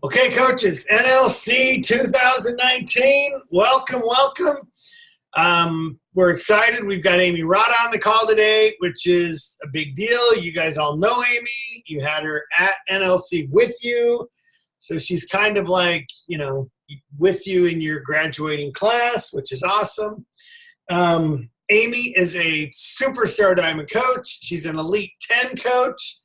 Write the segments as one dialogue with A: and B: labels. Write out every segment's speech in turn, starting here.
A: Okay, coaches, NLC 2019, welcome, welcome. We're excited. We've got Amy Rada on the call today, which is a big deal. You guys all know Amy. You had her at NLC with you. So she's kind of like, with you in your graduating class, which is awesome. Amy is a superstar diamond coach. She's an Elite 10 coach.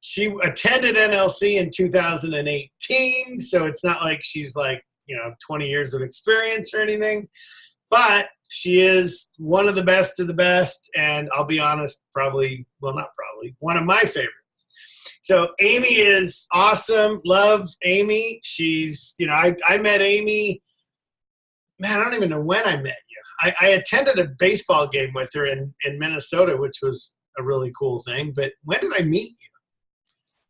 A: She attended NLC in 2018, so it's not like she's 20 years of experience or anything, but she is one of the best of the best, and I'll be honest, one of my favorites. So Amy is awesome. Love Amy. She's, I met Amy, man, I don't even know when I met you. I attended a baseball game with her in Minnesota, which was a really cool thing, but when did I meet you?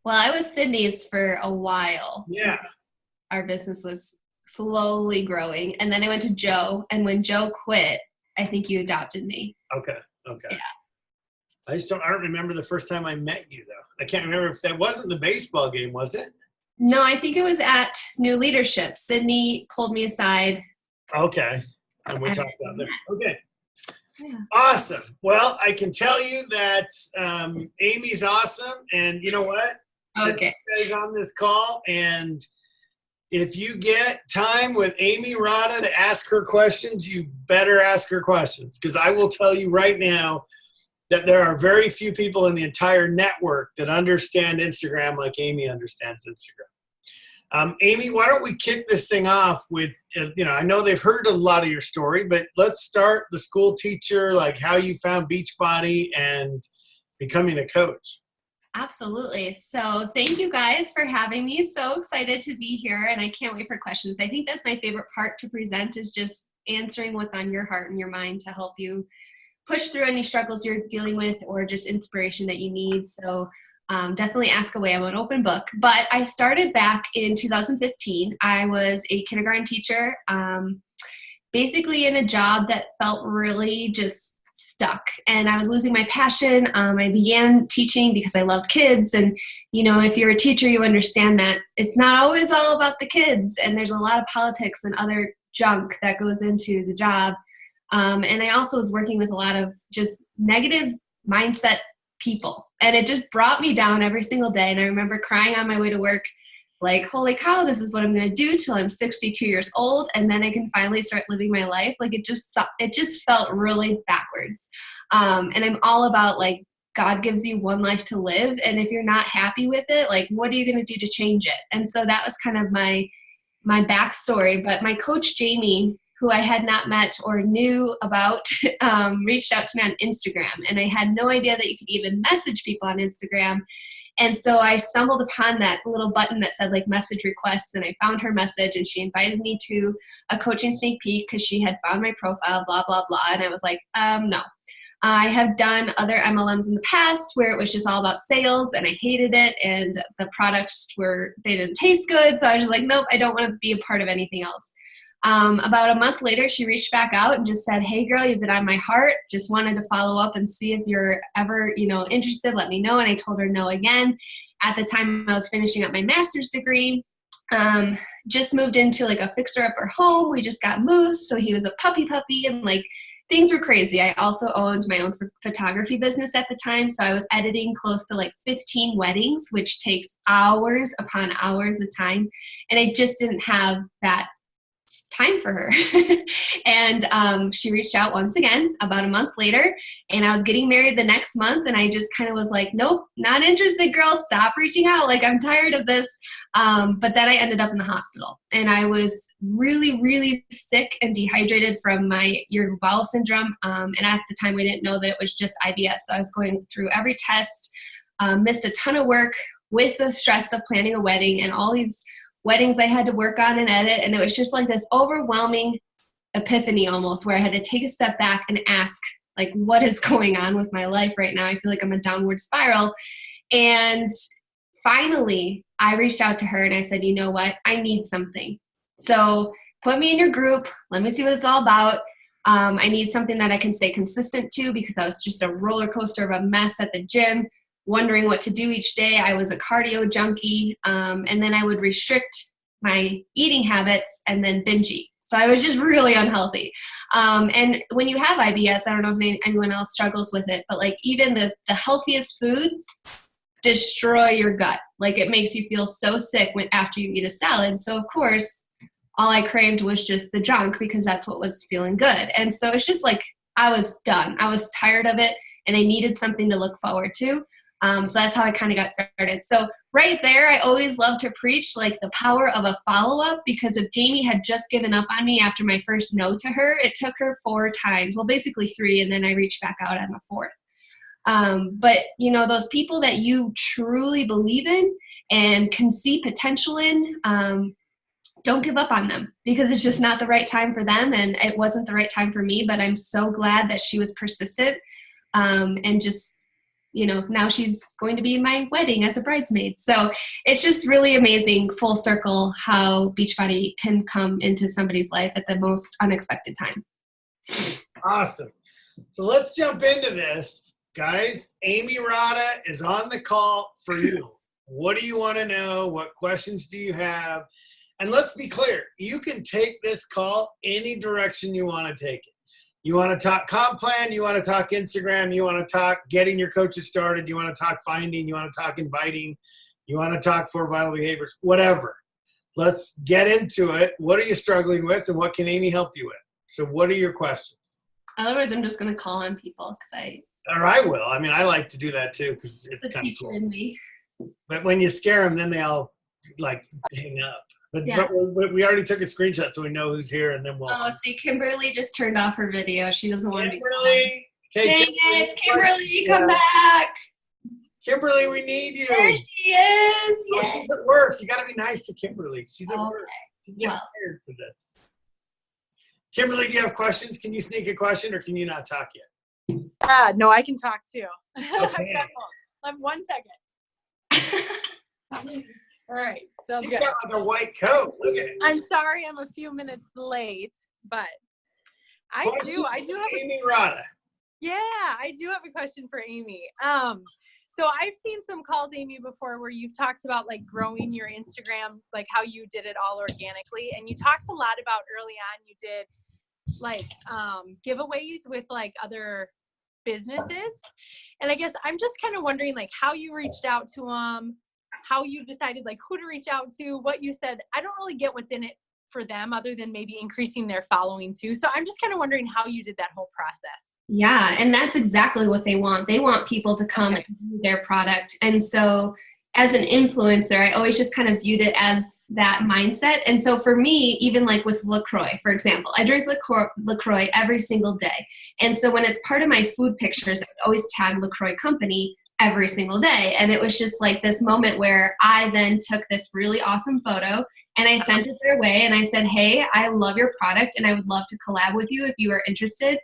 B: Well, I was Sydney's for a while.
A: Yeah.
B: Our business was slowly growing. And then I went to Joe. And when Joe quit, I think you adopted me.
A: Okay.
B: Yeah.
A: I don't remember the first time I met you, though. I can't remember if that wasn't the baseball game, was it?
B: No, I think it was at New Leadership. Sydney pulled me aside.
A: Okay. And we talked about that. Okay.
B: Yeah.
A: Awesome. Well, I can tell you that Amy's awesome. And you know what?
B: Okay.
A: You guys on this call, and if you get time with Amy Rada to ask her questions, you better ask her questions, because I will tell you right now that there are very few people in the entire network that understand Instagram like Amy understands Instagram. Amy, why don't we kick this thing off with, I know they've heard a lot of your story, but let's start the school teacher, like how you found Beachbody and becoming a coach.
B: Absolutely. So thank you guys for having me. So excited to be here, and I can't wait for questions. I think that's my favorite part to present, is just answering what's on your heart and your mind to help you push through any struggles you're dealing with, or just inspiration that you need. So definitely ask away. I'm an open book. But I started back in 2015. I was a kindergarten teacher, basically in a job that felt really just stuck, and I was losing my passion. I began teaching because I loved kids, and if you're a teacher, you understand that it's not always all about the kids, and there's a lot of politics and other junk that goes into the job. And I also was working with a lot of just negative mindset people, and it just brought me down every single day. And I remember crying on my way to work, like, holy cow, this is what I'm going to do till I'm 62 years old, and then I can finally start living my life. Like, it just felt really backwards. And I'm all about, like, God gives you one life to live, and if you're not happy with it, like, what are you going to do to change it? And so that was kind of my backstory. But my coach, Jamie, who I had not met or knew about, reached out to me on Instagram, and I had no idea that you could even message people on Instagram. And so I stumbled upon that little button that said, like, message requests, and I found her message, and she invited me to a coaching sneak peek because she had found my profile, blah, blah, blah. And I was like, no. I have done other MLMs in the past where it was just all about sales, and I hated it, and the products they didn't taste good. So I was just like, nope, I don't want to be a part of anything else. About a month later, she reached back out and just said, hey girl, you've been on my heart. Just wanted to follow up and see if you're ever, interested, let me know. And I told her no again. At the time I was finishing up my master's degree, just moved into like a fixer-upper home. We just got Moose. So he was a puppy, and like things were crazy. I also owned my own photography business at the time. So I was editing close to like 15 weddings, which takes hours upon hours of time. And I just didn't have that time for her. And she reached out once again about a month later, and I was getting married the next month, and I just kind of was like, nope, not interested, girl, stop reaching out, like, I'm tired of this. But then I ended up in the hospital, and I was really, really sick and dehydrated from my irritable bowel syndrome, and at the time we didn't know that it was just IBS. So I was going through every test, missed a ton of work with the stress of planning a wedding and all these weddings I had to work on and edit. And it was just like this overwhelming epiphany almost, where I had to take a step back and ask, like, what is going on with my life right now? I feel like I'm a downward spiral. And finally, I reached out to her and I said, you know what? I need something. So put me in your group. Let me see what it's all about. I need something that I can stay consistent to, because I was just a roller coaster of a mess at the gym, wondering what to do each day. I was a cardio junkie. And then I would restrict my eating habits and then binge eat. So I was just really unhealthy. And when you have IBS, I don't know if anyone else struggles with it, but like even the healthiest foods destroy your gut. Like it makes you feel so sick after you eat a salad. So of course, all I craved was just the junk because that's what was feeling good. And so it's just like I was done. I was tired of it and I needed something to look forward to. So that's how I kind of got started. So right there, I always love to preach like the power of a follow-up, because if Jamie had just given up on me after my first no to her, it took her 4 times, well, basically 3, and then I reached back out on the 4th. But you know, those people that you truly believe in and can see potential in, don't give up on them, because it's just not the right time for them, and it wasn't the right time for me. But I'm so glad that she was persistent, and just, you know, now she's going to be in my wedding as a bridesmaid. So it's just really amazing, full circle, how Beachbody can come into somebody's life at the most unexpected time.
A: Awesome. So let's jump into this. Guys, Amy Rada is on the call for you. What do you want to know? What questions do you have? And let's be clear, you can take this call any direction you want to take it. You want to talk comp plan, you want to talk Instagram, you want to talk getting your coaches started, you want to talk finding, you want to talk inviting, you want to talk 4 vital behaviors, whatever. Let's get into it. What are you struggling with, and what can Amy help you with? So what are your questions?
B: Otherwise, I'm just going to call on people because
A: Or I will. I mean, I like to do that too because it's kind of cool.
B: In me.
A: But when you scare them, then they all like hang up. But we already took a screenshot, so we know who's here, and then we'll.
B: Oh, see, Kimberly just turned off her video. She doesn't want to be.
A: Kimberly, okay,
B: dang it, Kimberly, come back.
A: Kimberly, we need you.
B: There she is.
A: Oh, she's at work. You got to be nice to Kimberly. She's at work. She gets fired for this. Kimberly, do you have questions? Can you sneak a question, or can you not talk yet?
C: No, I can talk too.
A: Okay.
C: I have 1 second. All right, sounds good.
A: You got like a white coat. Look at it.
C: I'm sorry I'm a few minutes late, but I do have
A: Amy Rada.
C: Yeah, I do have a question for Amy. So I've seen some calls, Amy, before where you've talked about like growing your Instagram, like how you did it all organically, and you talked a lot about early on you did like giveaways with like other businesses, and I guess I'm just kind of wondering like how you reached out to them, how you decided like who to reach out to, what you said. I don't really get what's in it for them other than maybe increasing their following too. So I'm just kind of wondering how you did that whole process.
B: Yeah, and that's exactly what they want. They want people to come and view their product. And so as an influencer, I always just kind of viewed it as that mindset. And so for me, even like with LaCroix, for example, I drink LaCroix every single day. And so when it's part of my food pictures, I would always tag LaCroix company every single day. And it was just like this moment where I then took this really awesome photo and I sent it their way and I said, hey, I love your product and I would love to collab with you if you are interested.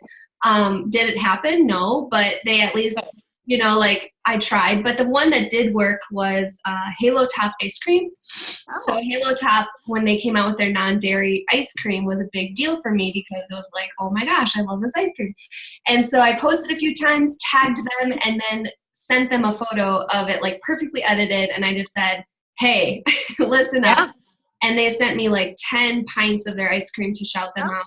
B: Did it happen? No, but they at least, you know, like I tried. But the one that did work was Halo Top ice cream. Oh. So Halo Top, when they came out with their non-dairy ice cream, was a big deal for me because it was like, oh my gosh, I love this ice cream. And so I posted a few times, tagged them, and then sent them a photo of it like perfectly edited. And I just said, hey, listen up. And they sent me like 10 pints of their ice cream to shout them out.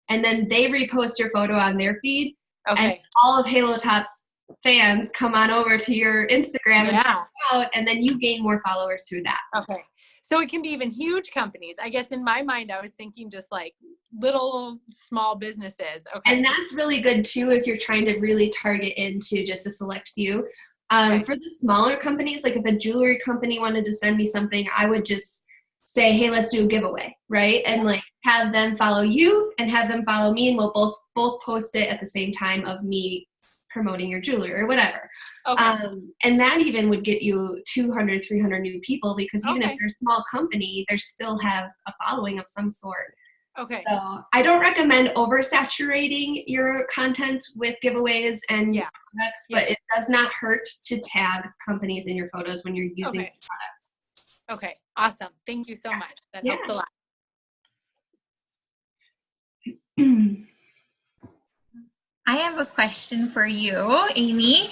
B: And then they repost your photo on their feed. And all of Halo Top's fans come on over to your Instagram and check it out. And then you gain more followers through that.
C: Okay. So it can be even huge companies. I guess in my mind, I was thinking just like little small businesses. Okay.
B: And that's really good too if you're trying to really target into just a select few. For the smaller companies, like if a jewelry company wanted to send me something, I would just say, hey, let's do a giveaway, right? And like have them follow you and have them follow me, and we'll both post it at the same time of me promoting your jewelry or whatever. And that even would get you 200, 300 new people, because even if they're a small company, they still have a following of some sort.
C: Okay.
B: So I don't recommend oversaturating your content with giveaways and products, but it does not hurt to tag companies in your photos when you're using products.
C: Okay. Awesome. Thank you so much. That helps a lot.
D: I have a question for you, Amy.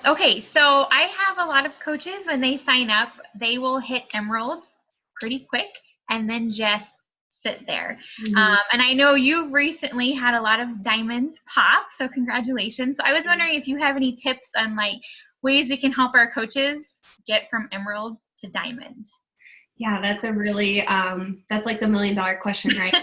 D: Okay, so I have a lot of coaches, when they sign up, they will hit Emerald pretty quick. and then just sit there. And I know you've recently had a lot of diamonds pop, so congratulations. So I was wondering if you have any tips on like ways we can help our coaches get from emerald to diamond.
B: Yeah, that's a really, that's like the $1 million question, right?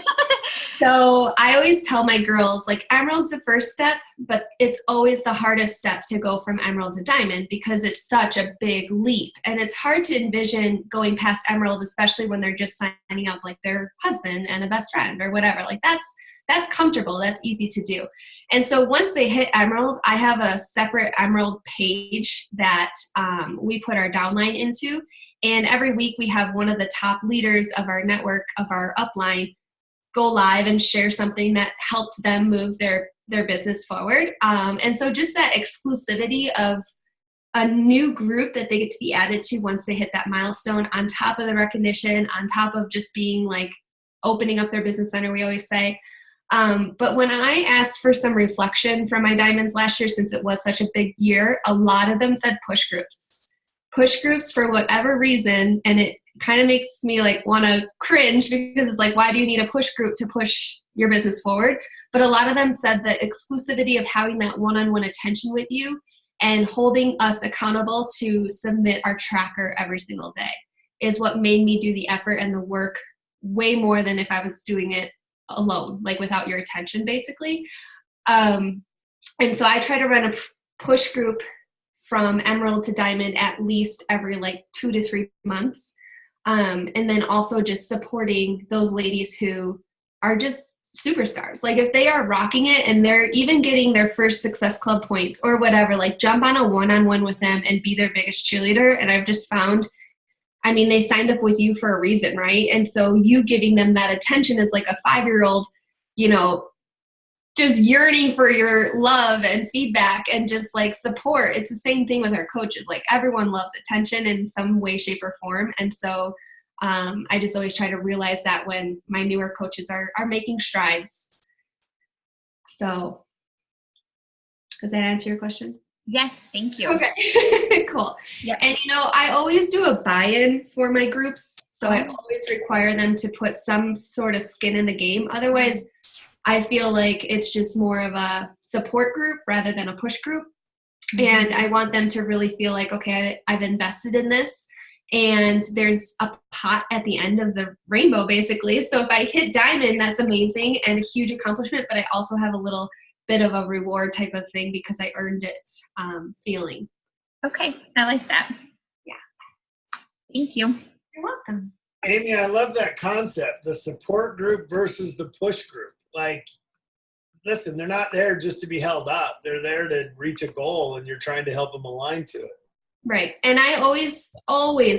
B: So I always tell my girls, like, emerald's the first step, but it's always the hardest step to go from emerald to diamond because it's such a big leap. And it's hard to envision going past emerald, especially when they're just signing up like their husband and a best friend or whatever. Like that's comfortable. That's easy to do. And so once they hit emerald, I have a separate emerald page that we put our downline into. And every week we have one of the top leaders of our network, of our upline, go live and share something that helped them move their business forward. And so just that exclusivity of a new group that they get to be added to once they hit that milestone, on top of the recognition, on top of just being like opening up their business center, we always say. But when I asked for some reflection from my diamonds last year, since it was such a big year, a lot of them said push groups. Push groups for whatever reason, and it kind of makes me like want to cringe because it's like, why do you need a push group to push your business forward? But a lot of them said the exclusivity of having that one-on-one attention with you and holding us accountable to submit our tracker every single day is what made me do the effort and the work way more than if I was doing it alone, like without your attention, basically. And so I try to run a push group from emerald to diamond at least every like 2 to 3 months. And then also just supporting those ladies who are just superstars. Like if they are rocking it and they're even getting their first Success Club points or whatever, like jump on a one-on-one with them and be their biggest cheerleader. And I've just found, I mean, they signed up with you for a reason, right? And so you giving them that attention as like a 5-year-old, you know, just yearning for your love and feedback and just like support. It's the same thing with our coaches. Like everyone loves attention in some way, shape, or form. And so I just always try to realize that when my newer coaches are making strides. So does that answer your question?
D: Yes, thank you.
B: Okay, cool.
D: Yep.
B: And you know, I always do a buy-in for my groups. So I always require them to put some sort of skin in the game. Otherwise, I feel like it's just more of a support group rather than a push group. And I want them to really feel like, okay, I've invested in this and there's a pot at the end of the rainbow, basically. So if I hit diamond, that's amazing and a huge accomplishment, but I also have a little bit of a reward type of thing because I earned it feeling.
D: Okay, I like that.
B: Yeah.
D: Thank you.
B: You're welcome.
A: Amy, I love that concept, the support group versus the push group. Like, listen, they're not there just to be held up. They're there to reach a goal, and you're trying to help them align to it.
B: Right. And I always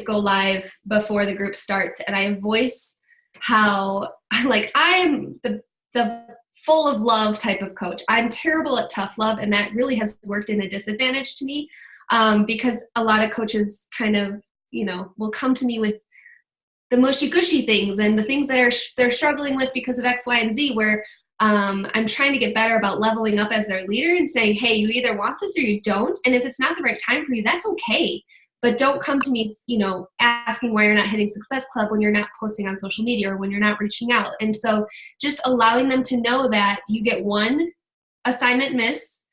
B: go live before the group starts, and I voice how, like, I'm the full of love type of coach. I'm terrible at tough love, and that really has worked in a disadvantage to me because a lot of coaches kind of, you know, will come to me with the mushy-gushy things and the things that they're struggling with because of X, Y, and Z, where I'm trying to get better about leveling up as their leader and saying, hey, you either want this or you don't. And if it's not the right time for you, that's okay. But don't come to me, you know, asking why you're not hitting Success Club when you're not posting on social media or when you're not reaching out. And so just allowing them to know that you get one assignment miss,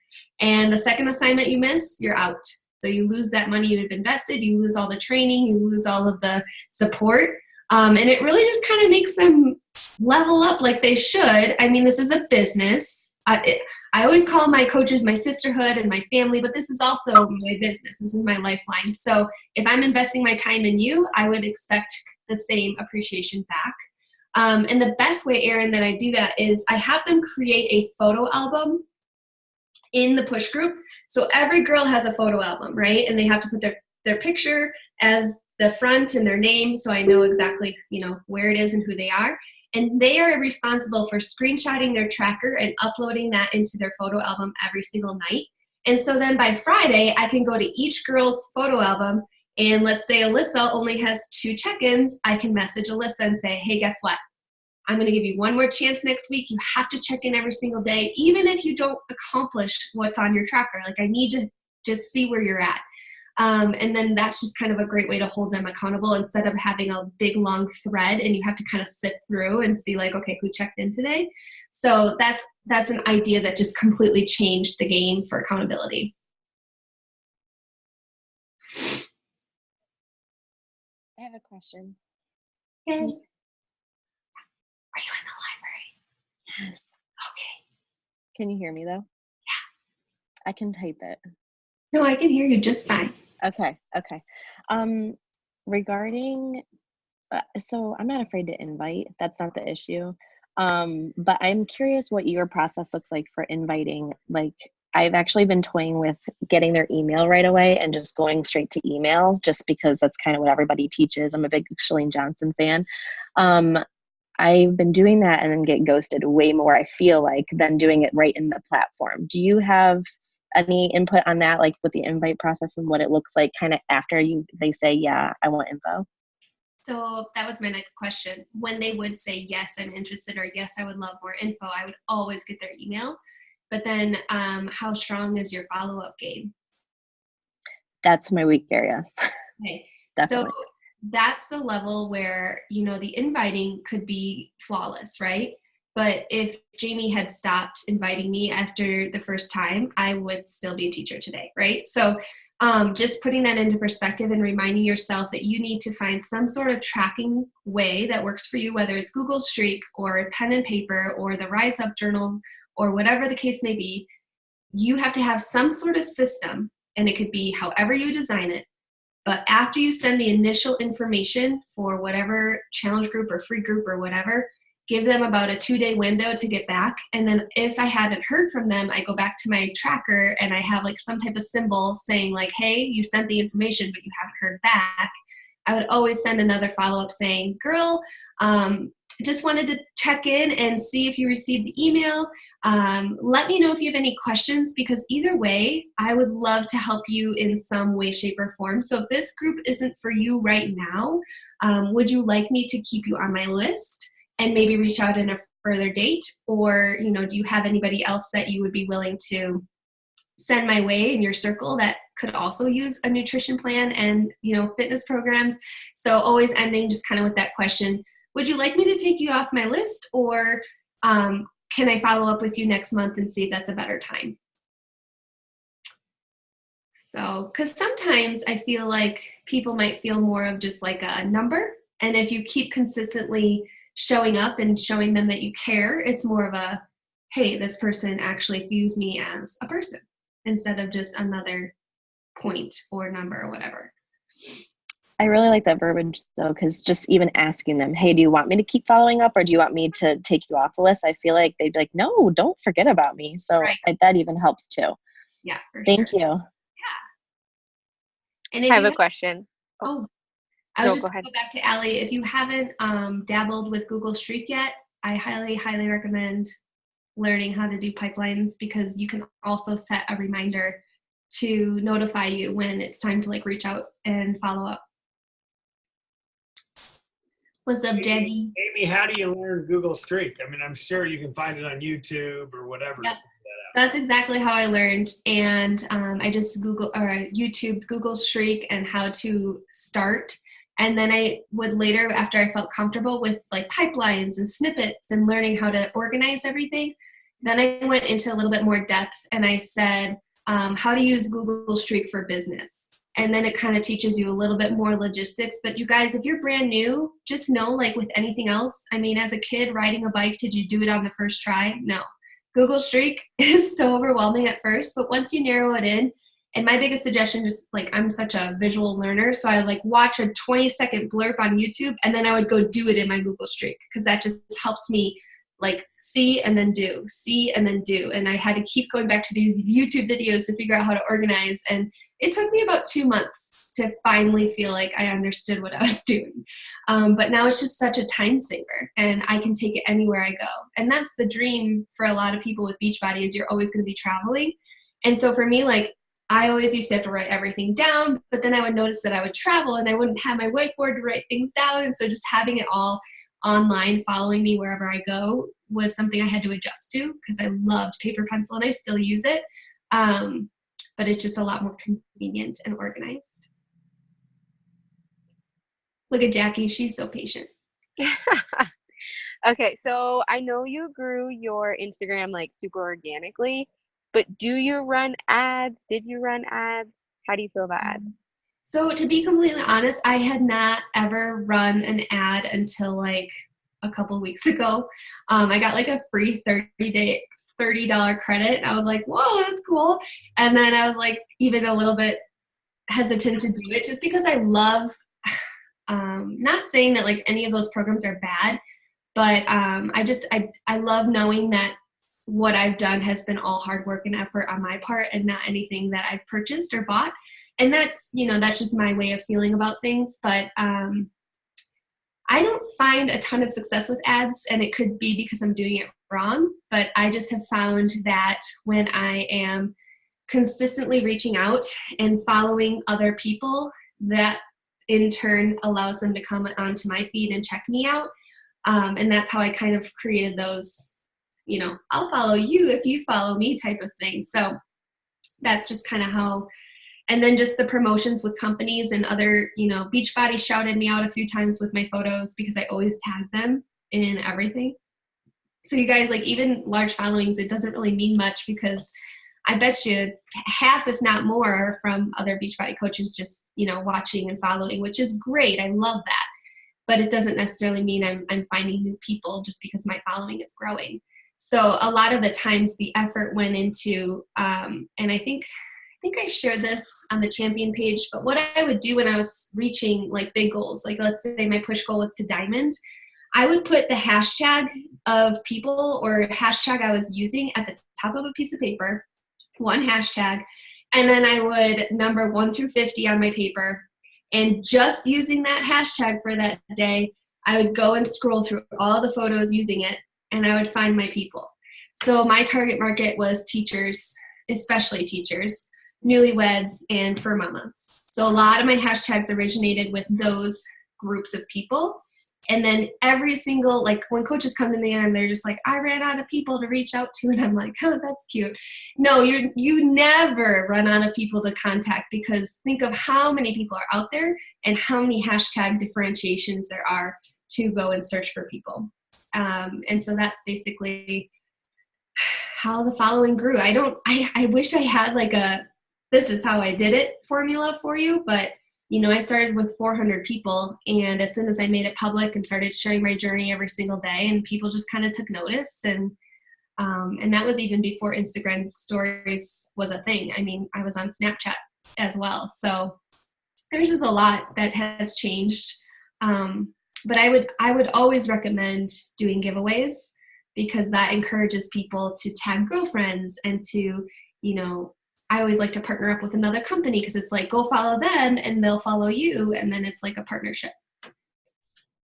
B: and the second assignment you miss, you're out. So you lose that money you've invested, you lose all the training, you lose all of the support. And it really just kind of makes them level up like they should. I mean, this is a business. I always call my coaches my sisterhood and my family, but this is also my business. This is my lifeline. So if I'm investing my time in you, I would expect the same appreciation back. And the best way, Erin, that I do that is I have them create a photo album in the push group. So every girl has a photo album, right? And they have to put their picture as the front and their name, so I know exactly, you know, where it is and who they are. And they are responsible for screenshotting their tracker and uploading that into their photo album every single night. And so then by Friday, I can go to each girl's photo album, and let's say Alyssa only has 2 check-ins. I can message Alyssa and say, hey, guess what? I'm going to give you one more chance next week. You have to check in every single day, even if you don't accomplish what's on your tracker. Like, I need to just see where you're at. And then that's just kind of a great way to hold them accountable instead of having a big long thread and you have to kind of sift through and see like, okay, who checked in today? So that's an idea that just completely changed the game for accountability.
E: I have a question.
B: Okay. Are you in the library?
E: Yes.
B: Okay.
E: Can you hear me though?
B: Yeah.
E: I can type it.
B: No, I can hear you just fine.
E: Okay. Regarding, so I'm not afraid to invite. That's not the issue. But I'm curious what your process looks like for inviting. Like, I've actually been toying with getting their email right away and just going straight to email, just because that's kind of what everybody teaches. I'm a big Chalene Johnson fan. I've been doing that and then get ghosted way more, I feel like, than doing it right in the platform. Do you have any input on that, like with the invite process and what it looks like kind of after they say, yeah, I want info?
B: So that was my next question. When they would say, yes, I'm interested, or yes, I would love more info, I would always get their email. But then how strong is your follow-up game?
E: That's my weak area.
B: Okay.
E: Definitely.
B: So that's the level where, the inviting could be flawless, right? But if Jamie had stopped inviting me after the first time, I would still be a teacher today, right? So just putting that into perspective and reminding yourself that you need to find some sort of tracking way that works for you, whether it's Google Streak or pen and paper or the Rise Up Journal or whatever the case may be. You have to have some sort of system, and it could be however you design it. But after you send the initial information for whatever challenge group or free group or whatever, give them about a 2-day window to get back. And then if I hadn't heard from them, I go back to my tracker and I have like some type of symbol saying like, hey, you sent the information, but you haven't heard back. I would always send another follow-up saying, girl, just wanted to check in and see if you received the email. Let me know if you have any questions, because either way, I would love to help you in some way, shape, or form. So if this group isn't for you right now, would you like me to keep you on my list and maybe reach out in a further date? Or, do you have anybody else that you would be willing to send my way in your circle that could also use a nutrition plan and, fitness programs? So always ending just kind of with that question, would you like me to take you off my list, or can I follow up with you next month and see if that's a better time? So, because sometimes I feel like people might feel more of just like a number. And if you keep consistently showing up and showing them that you care, it's more of a, hey, this person actually views me as a person instead of just another point or number or whatever.
E: I really like that verbiage though, because just even asking them, hey, do you want me to keep following up, or do you want me to take you off the list? I feel like they'd be like, no, don't forget about me. So
B: right.
E: That even helps too.
B: Yeah, for
E: Thank
B: sure.
E: you.
B: Yeah. And if
F: I have a question.
B: I was
F: No,
B: just
F: go
B: going
F: ahead.
B: to go back to Allie. If you haven't dabbled with Google Streak yet, I highly, highly recommend learning how to do pipelines, because you can also set a reminder to notify you when it's time to like reach out and follow up. What's up, Jaggy?
A: Amy, how do you learn Google Streak? I mean, I'm sure you can find it on YouTube or whatever.
B: Yep. That's exactly how I learned. And I just YouTubed Google Streak and how to start. And then I would later, after I felt comfortable with like pipelines and snippets and learning how to organize everything, then I went into a little bit more depth and I said, how to use Google Streak for business. And then it kind of teaches you a little bit more logistics. But you guys, if you're brand new, just know, like with anything else, I mean, as a kid riding a bike, did you do it on the first try? No. Google Streak is so overwhelming at first, but once you narrow it in, and my biggest suggestion is like, I'm such a visual learner, so I like watch a 20-second blurb on YouTube, and then I would go do it in my Google Streak, because that just helped me like see and then do, see and then do. And I had to keep going back to these YouTube videos to figure out how to organize. And it took me about 2 months to finally feel like I understood what I was doing. But now it's just such a time saver, and I can take it anywhere I go. And that's the dream for a lot of people with Beachbody, is you're always going to be traveling. And so for me, like, I always used to have to write everything down, but then I would notice that I would travel and I wouldn't have my whiteboard to write things down. And so just having it all online following me wherever I go was something I had to adjust to, because I loved paper pencil and I still use it. but it's just a lot more convenient and organized. Look at Jackie. She's so patient.
F: Okay, so I know you grew your Instagram like super organically, but do you run ads? Did you run ads? How do you feel about ads?
B: So to be completely honest, I had not ever run an ad until like a couple weeks ago. I got like a free $30 credit. I was like, whoa, that's cool. And then I was like even a little bit hesitant to do it just because I love, not saying that like any of those programs are bad, but I love knowing that what I've done has been all hard work and effort on my part and not anything that I've purchased or bought. And that's, that's just my way of feeling about things. But I don't find a ton of success with ads, and it could be because I'm doing it wrong. But I just have found that when I am consistently reaching out and following other people, that in turn allows them to come onto my feed and check me out. And that's how I kind of created those, I'll follow you if you follow me type of thing. So that's just kind of how. And then just the promotions with companies and other, Beachbody shouted me out a few times with my photos because I always tag them in everything. So you guys, like even large followings, it doesn't really mean much because I bet you half, if not more, are from other Beachbody coaches just, watching and following, which is great. I love that. But it doesn't necessarily mean I'm finding new people just because my following is growing. So a lot of the times the effort went into, and I think I shared this on the champion page, but what I would do when I was reaching like big goals, like let's say my push goal was to diamond, I would put the hashtag of people or hashtag I was using at the top of a piece of paper, one hashtag, and then I would number 1 through 50 on my paper. And just using that hashtag for that day, I would go and scroll through all the photos using it, and I would find my people. So my target market was teachers, especially teachers, newlyweds, and fur mamas. So a lot of my hashtags originated with those groups of people. And then every single, like when coaches come to me and they're just like, I ran out of people to reach out to. And I'm like, oh, that's cute. No, you never run out of people to contact, because think of how many people are out there and how many hashtag differentiations there are to go and search for people. And so that's basically how the following grew. I wish I had like this is how I did it formula for you, but I started with 400 people, and as soon as I made it public and started sharing my journey every single day, and people just kind of took notice, and that was even before Instagram stories was a thing. I mean, I was on Snapchat as well. So there's just a lot that has changed. But I would always recommend doing giveaways, because that encourages people to tag girlfriends and to, I always like to partner up with another company, because it's like, go follow them and they'll follow you. And then it's like a partnership.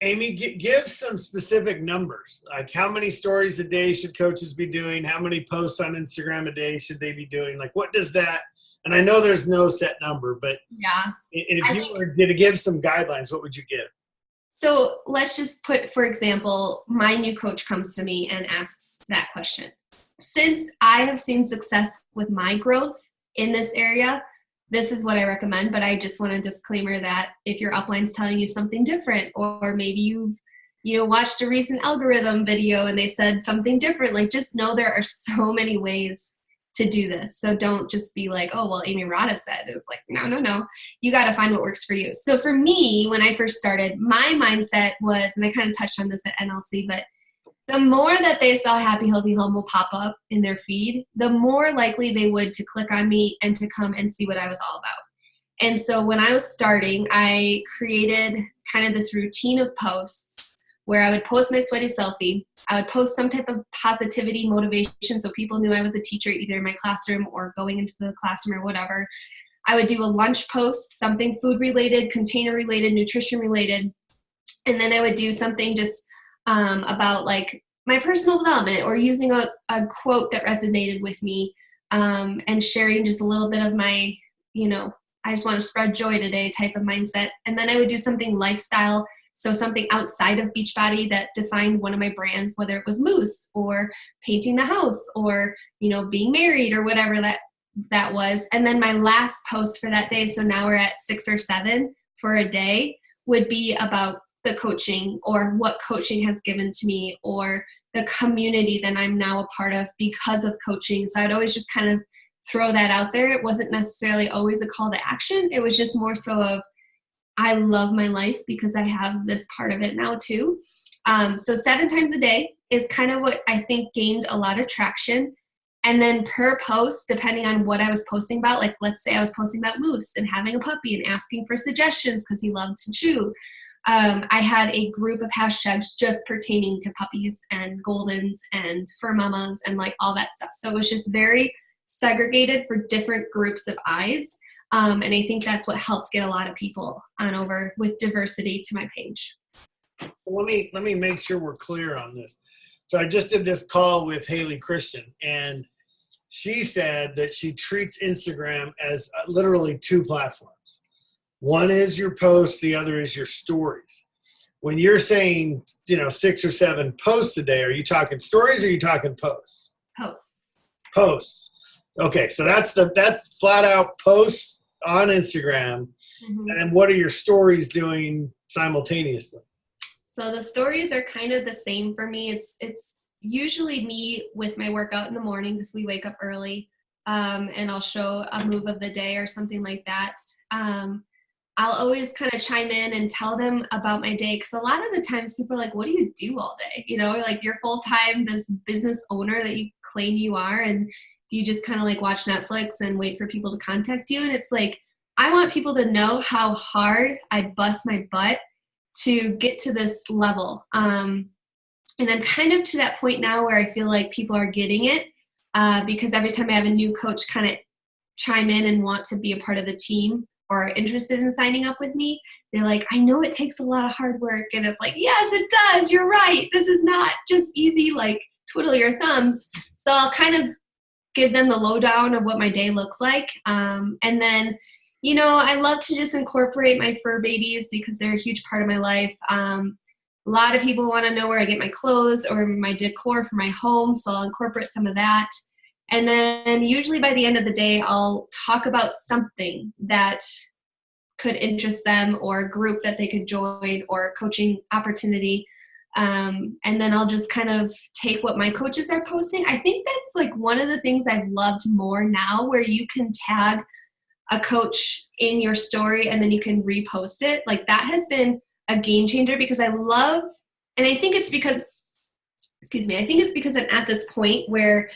A: Amy, give some specific numbers. Like how many stories a day should coaches be doing? How many posts on Instagram a day should they be doing? Like what does that, and I know there's no set number, but
B: yeah,
A: if you were to give some guidelines, what would you give?
B: So let's just put, for example, my new coach comes to me and asks that question. Since I have seen success with my growth in this area, this is what I recommend. But I just want a disclaimer that if your upline's telling you something different, or maybe you've watched a recent algorithm video and they said something different, like just know there are so many ways to do this. So don't just be like, oh, well, Amy Rada said. It's like, no. You got to find what works for you. So for me, when I first started, my mindset was, and I kind of touched on this at NLC, but the more that they saw Happy Healthy Humble pop up in their feed, the more likely they would to click on me and to come and see what I was all about. And so when I was starting, I created kind of this routine of posts where I would post my sweaty selfie. I would post some type of positivity, motivation, so people knew I was a teacher either in my classroom or going into the classroom or whatever. I would do a lunch post, something food related, container related, nutrition related. And then I would do something just about like my personal development, or using a quote that resonated with me, and sharing just a little bit of my, I just want to spread joy today type of mindset. And then I would do something lifestyle, so something outside of Beachbody that defined one of my brands, whether it was Moose or painting the house or, being married or whatever that that was. And then my last post for that day, so now we're at 6 or 7 for a day, would be about the coaching or what coaching has given to me or the community that I'm now a part of because of coaching. So I'd always just kind of throw that out there. It wasn't necessarily always a call to action. It was just more so of, I love my life because I have this part of it now too. So 7 times a day is kind of what I think gained a lot of traction. And then per post, depending on what I was posting about, like let's say I was posting about Moose and having a puppy and asking for suggestions because he loved to chew. I had a group of hashtags just pertaining to puppies and Goldens and fur mamas and like all that stuff. So it was just very segregated for different groups of eyes. And I think that's what helped get a lot of people on over with diversity to my page.
A: Let me make sure we're clear on this. So I just did this call with Haley Christian, and she said that she treats Instagram as literally 2 platforms. One is your posts, the other is your stories. When you're saying, 6 or 7 posts a day, are you talking stories or are you talking posts?
B: Posts.
A: Posts. Okay, so that's flat out posts on Instagram.
B: Mm-hmm.
A: And what are your stories doing simultaneously?
B: So the stories are kind of the same for me. It's usually me with my workout in the morning because we wake up early, and I'll show a move of the day or something like that. I'll always kind of chime in and tell them about my day because a lot of the times people are like, what do you do all day? Like you're full-time, this business owner that you claim you are, and do you just kind of like watch Netflix and wait for people to contact you? And it's like, I want people to know how hard I bust my butt to get to this level. And I'm kind of to that point now where I feel like people are getting it because every time I have a new coach kind of chime in and want to be a part of the team or are interested in signing up with me, they're like, I know it takes a lot of hard work. And it's like, yes, it does. You're right. This is not just easy, like twiddle your thumbs. So I'll kind of give them the lowdown of what my day looks like. And then, I love to just incorporate my fur babies because they're a huge part of my life. A lot of people want to know where I get my clothes or my decor for my home, so I'll incorporate some of that. And then usually by the end of the day, I'll talk about something that could interest them or a group that they could join or a coaching opportunity. And then I'll just kind of take what my coaches are posting. I think that's like one of the things I've loved more now, where you can tag a coach in your story and then you can repost it. Like that has been a game changer because I love, and I think it's because, I'm at this point where,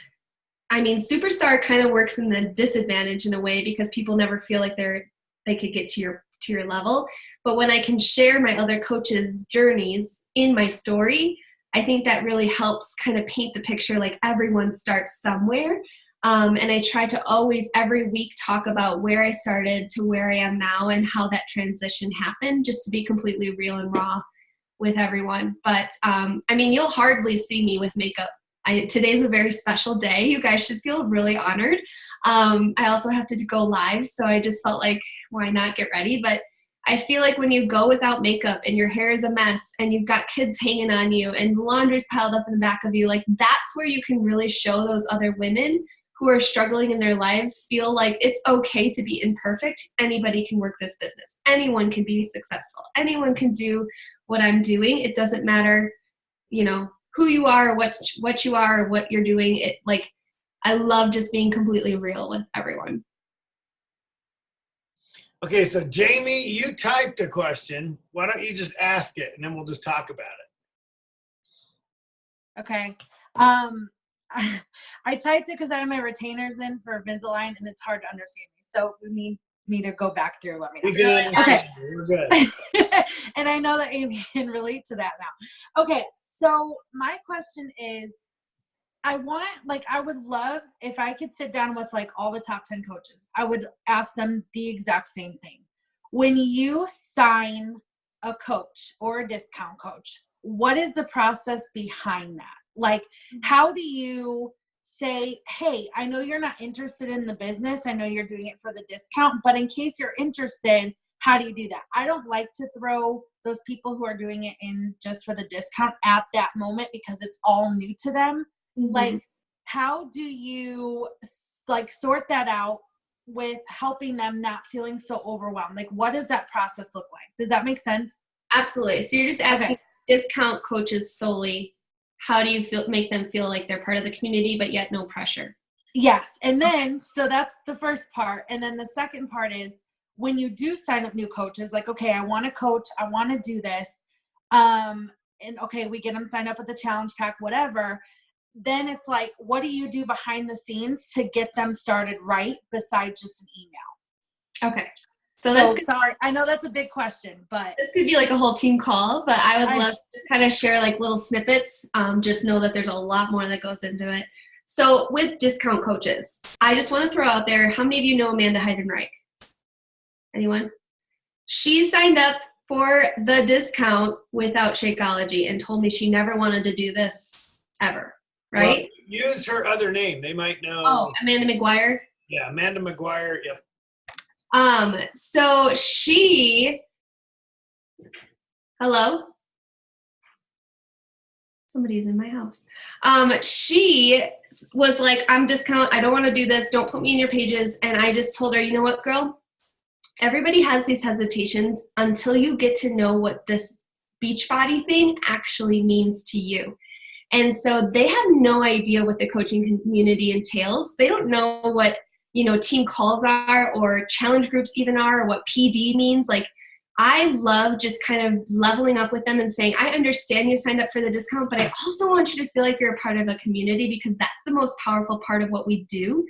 B: Superstar kind of works in the disadvantage in a way because people never feel like they could get to your level. But when I can share my other coaches' journeys in my story, I think that really helps kind of paint the picture like everyone starts somewhere. And I try to always every week talk about where I started to where I am now and how that transition happened, just to be completely real and raw with everyone. But you'll hardly see me with makeup. Today's a very special day. You guys should feel really honored. I also have to go live, so I just felt like, why not get ready? But I feel like when you go without makeup and your hair is a mess and you've got kids hanging on you and laundry's piled up in the back of you, like that's where you can really show those other women who are struggling in their lives feel like it's okay to be imperfect. Anybody can work this business. Anyone can be successful. Anyone can do what I'm doing. It doesn't matter, who you are or what you are or what you're doing. I love just being completely real with everyone.
A: Okay, so Jamie, you typed a question. Why don't you just ask it and then we'll just talk about it.
G: Okay. I typed it because I have my retainers in for Invisalign and it's hard to understand me. So we need me to go back through. Let me know.
A: We're good.
G: Okay.
A: We're good.
G: And I know that Amy can relate to that now. Okay. So my question is, I would love if I could sit down with like all the top 10 coaches. I would ask them the exact same thing. When you sign a coach or a discount coach, what is the process behind that? Like, how do you say, hey, I know you're not interested in the business. I know you're doing it for the discount, but in case you're interested, how do you do that? I don't like to throw those people who are doing it in just for the discount at that moment because it's all new to them. Mm-hmm. Like, how do you like sort that out with helping them not feeling so overwhelmed? Like, what does that process look like? Does that make sense?
B: Absolutely. So you're just asking discount coaches solely, how do you make them feel like they're part of the community, but yet no pressure?
G: Yes. And then, so that's the first part. And then the second part is when you do sign up new coaches, like, okay, I want to coach, I want to do this. And okay, we get them signed up with the challenge pack, whatever. Then it's like, what do you do behind the scenes to get them started right besides just an email?
B: Okay.
G: So sorry, I know that's a big question, but
B: this could be like a whole team call, but I would love to just kind of share like little snippets. Just know that there's a lot more that goes into it. So with discount coaches, I just want to throw out there, how many of you know Amanda Heidenreich? Anyone? She signed up for the discount without Shakeology and told me she never wanted to do this ever, right?
A: Well, use her other name. They might know.
B: Oh, Amanda McGuire?
A: Yeah, Amanda McGuire. Yep.
B: So she, hello? Somebody's in my house. She was like, I'm discount. I don't want to do this. Don't put me in your pages. And I just told her, you know what, girl? Everybody has these hesitations until you get to know what this Beachbody thing actually means to you. And so they have no idea what the coaching community entails. They don't know what, team calls are or challenge groups even are, or what PD means. Like, I love just kind of leveling up with them and saying, I understand you signed up for the discount, but I also want you to feel like you're a part of a community, because that's the most powerful part of what we do.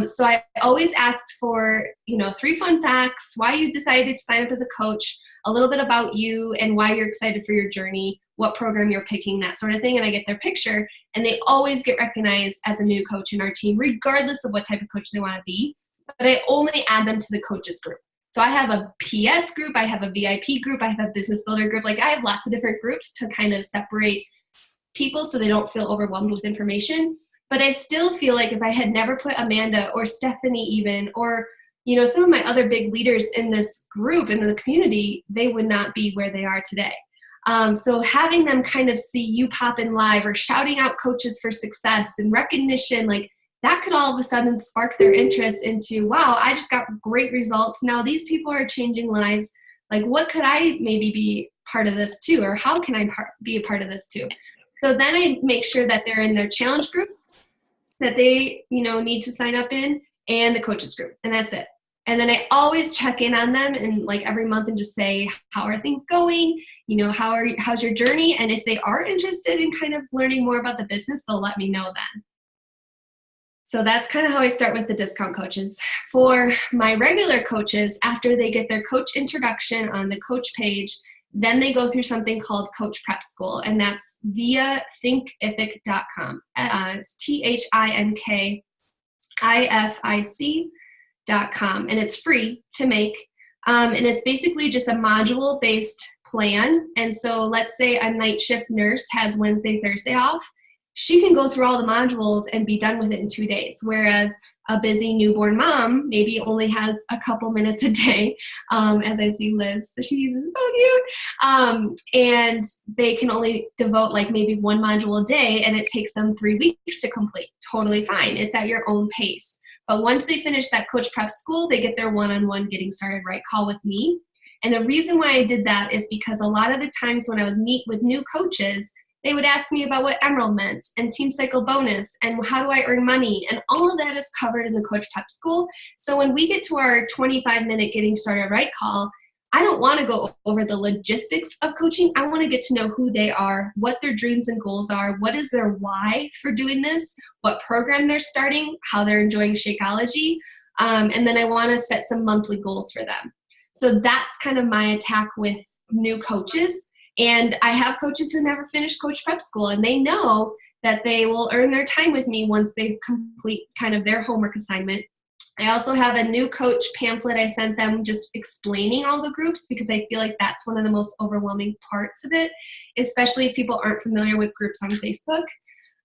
B: So I always asked for, 3 fun facts, why you decided to sign up as a coach, a little bit about you and why you're excited for your journey, what program you're picking, that sort of thing. And I get their picture, and they always get recognized as a new coach in our team, regardless of what type of coach they want to be. But I only add them to the coaches group. So I have a PS group, I have a VIP group, I have a business builder group. Like, I have lots of different groups to kind of separate people so they don't feel overwhelmed with information. But I still feel like if I had never put Amanda or Stephanie even, or some of my other big leaders in this group, in the community, they would not be where they are today. So having them kind of see you pop in live or shouting out coaches for success and recognition, like, that could all of a sudden spark their interest into, wow, I just got great results. Now these people are changing lives. Like, what could I maybe be part of this too? Or how can I be a part of this too? So then I make sure that they're in their challenge group that they, need to sign up in, and the coaches group. And that's it. And then I always check in on them and like every month and just say, how are things going? How's your journey? And if they are interested in kind of learning more about the business, they'll let me know then. So that's kind of how I start with the discount coaches. For my regular coaches, after they get their coach introduction on the coach page, then they go through something called Coach Prep School, and that's via thinkific.com. It's thinkific.com, and it's free to make. And it's basically just a module-based plan. And so let's say a night shift nurse has Wednesday, Thursday off. She can go through all the modules and be done with it in 2 days, whereas a busy newborn mom maybe only has a couple minutes a day, as I see Liz, so she's so cute, and they can only devote like maybe 1 module a day, and it takes them 3 weeks to complete. Totally fine. It's at your own pace. But once they finish that Coach Prep School, they get their one-on-one getting started right call with me. And the reason why I did that is because a lot of the times when I was meet with new coaches, they would ask me about what Emerald meant and Team Cycle Bonus and how do I earn money, and all of that is covered in the Coach Prep School. So when we get to our 25-minute getting started right call, I don't want to go over the logistics of coaching. I want to get to know who they are, what their dreams and goals are, what is their why for doing this, what program they're starting, how they're enjoying Shakeology, and then I want to set some monthly goals for them. So that's kind of my attack with new coaches. And I have coaches who never finished Coach Prep School, and they know that they will earn their time with me once they complete kind of their homework assignment. I also have a new coach pamphlet I sent them just explaining all the groups, because I feel like that's one of the most overwhelming parts of it, especially if people aren't familiar with groups on Facebook.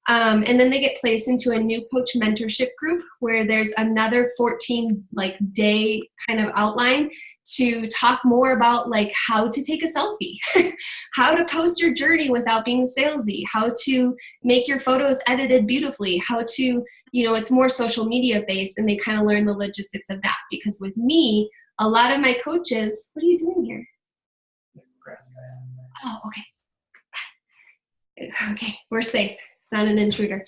B: And then they get placed into a new coach mentorship group where there's another 14 like day kind of outline to talk more about like how to take a selfie, how to post your journey without being salesy, how to make your photos edited beautifully, how to, it's more social media based, and they kind of learn the logistics of that. Because with me, a lot of my coaches, what are you doing here? Oh, okay. Okay, we're safe. It's not an intruder.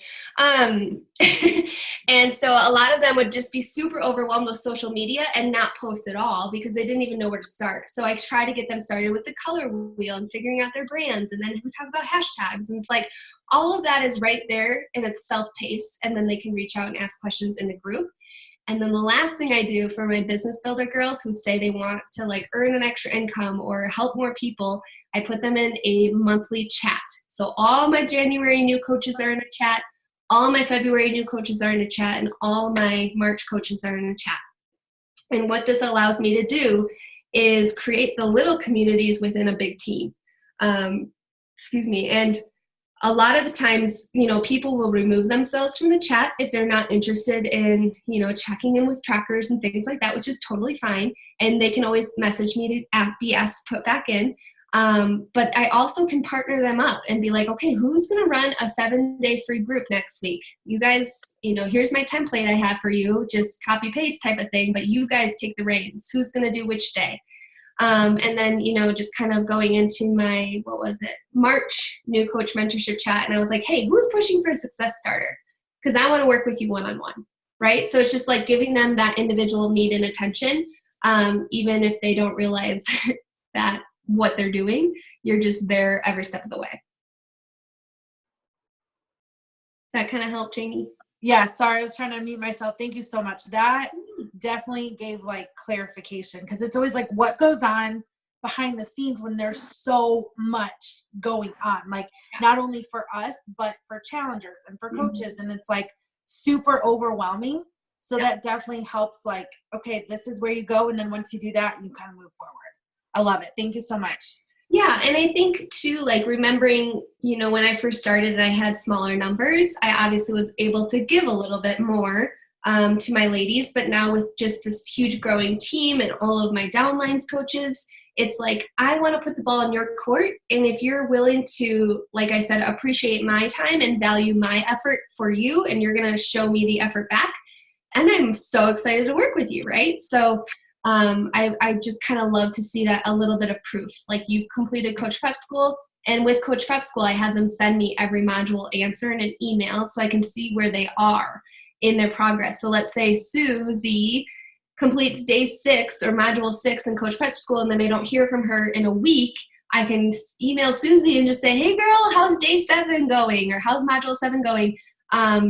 B: And so a lot of them would just be super overwhelmed with social media and not post at all because they didn't even know where to start. So I try to get them started with the color wheel and figuring out their brands. And then we talk about hashtags. And it's like all of that is right there and it's self-paced. And then they can reach out and ask questions in the group. And then the last thing I do for my business builder girls who say they want to like earn an extra income or help more people, I put them in a monthly chat. So all my January new coaches are in a chat, all my February new coaches are in a chat, and all my March coaches are in a chat. And what this allows me to do is create the little communities within a big team. And a lot of the times, people will remove themselves from the chat if they're not interested in, checking in with trackers and things like that, which is totally fine. And they can always message me to be asked to put back in. But I also can partner them up and be like, okay, who's going to run a 7-day free group next week? You guys, here's my template I have for you, just copy paste type of thing, but you guys take the reins. Who's going to do which day? And then, just kind of going into my, March new coach mentorship chat. And I was like, hey, who's pushing for a success starter? Because I want to work with you one-on-one, right? So it's just like giving them that individual need and attention, even if they don't realize that what they're doing, you're just there every step of the way. Does that kind of help, Jamie?
G: Yeah, sorry, I was trying to unmute myself. Thank you so much. That definitely gave like clarification, because it's always like what goes on behind the scenes when there's so much going on, like not only for us, but for challengers and for coaches. And it's like super overwhelming. So that definitely helps, like, okay, this is where you go. And then once you do that, you kind of move forward. I love it. Thank you so much.
B: Yeah, and I think too, like remembering, when I first started and I had smaller numbers, I obviously was able to give a little bit more to my ladies. But now with just this huge growing team and all of my downlines coaches, it's like I want to put the ball in your court. And if you're willing to, like I said, appreciate my time and value my effort for you, and you're going to show me the effort back, and I'm so excited to work with you, right? So I just kind of love to see that a little bit of proof. Like you've completed Coach Prep School, and with Coach Prep School, I have them send me every module answer in an email so I can see where they are in their progress. So let's say Susie completes day 6 or module 6 in Coach Prep School, and then I don't hear from her in a week. I can email Susie and just say, hey girl, how's day 7 going? Or how's module 7 going?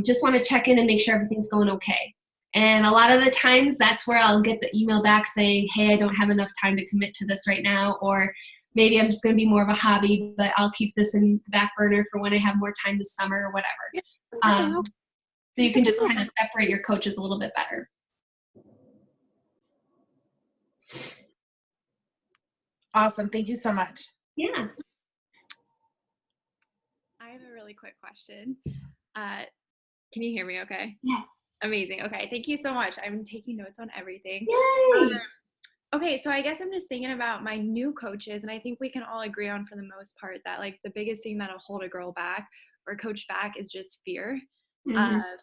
B: Just want to check in and make sure everything's going okay. And a lot of the times that's where I'll get the email back saying, hey, I don't have enough time to commit to this right now, or maybe I'm just going to be more of a hobby, but I'll keep this in the back burner for when I have more time this summer or whatever. So you can just kind of separate your coaches a little bit better.
G: Awesome. Thank you so much.
B: Yeah.
H: I have a really quick question. Can you hear me okay?
B: Yes.
H: Amazing. Okay. Thank you so much. I'm taking notes on everything.
B: Yay.
H: Okay. So I guess I'm just thinking about my new coaches, and I think we can all agree on, for the most part, that like the biggest thing that'll hold a girl back or a coach back is just fear,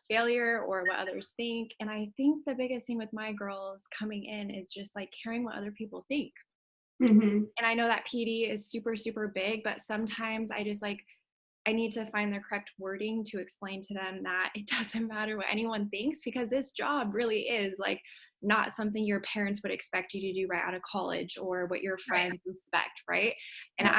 H: failure, or what others think. And I think the biggest thing with my girls coming in is just like caring what other people think. And I know that PD is super, super big, but sometimes I need to find the correct wording to explain to them that it doesn't matter what anyone thinks, because this job really is like not something your parents would expect you to do right out of college, or what your friends respect, right? And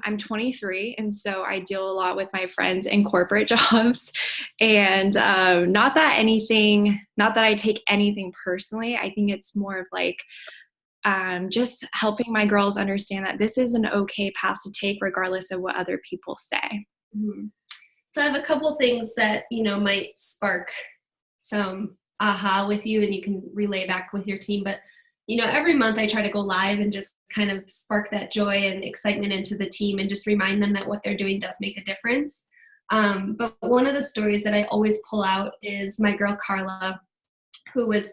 H: I'm 23, and so I deal a lot with my friends in corporate jobs, and not that I take anything personally. I think it's more of like just helping my girls understand that this is an okay path to take regardless of what other people say.
B: So I have a couple things that, might spark some aha with you, and you can relay back with your team. But, every month I try to go live and just kind of spark that joy and excitement into the team and just remind them that what they're doing does make a difference. But one of the stories that I always pull out is my girl Carla, who was,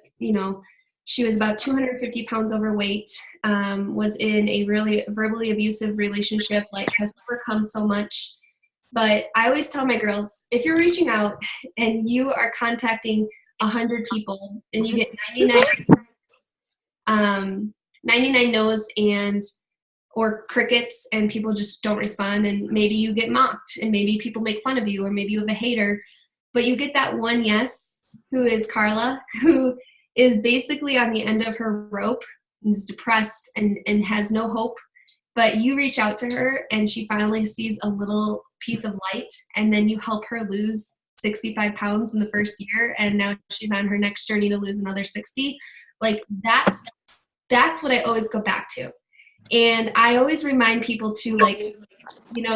B: she was about 250 pounds overweight, was in a really verbally abusive relationship, like has overcome so much. But I always tell my girls, if you're reaching out and you are contacting 100 people and you get 99 no's or crickets, and people just don't respond, and maybe you get mocked, and maybe people make fun of you, or maybe you have a hater, but you get that one yes, who is Carla, who is basically on the end of her rope, is depressed and has no hope, but you reach out to her and she finally sees a little piece of light, and then you help her lose 65 pounds in the first year, and now she's on her next journey to lose another 60. Like that's what I always go back to. And I always remind people to, like,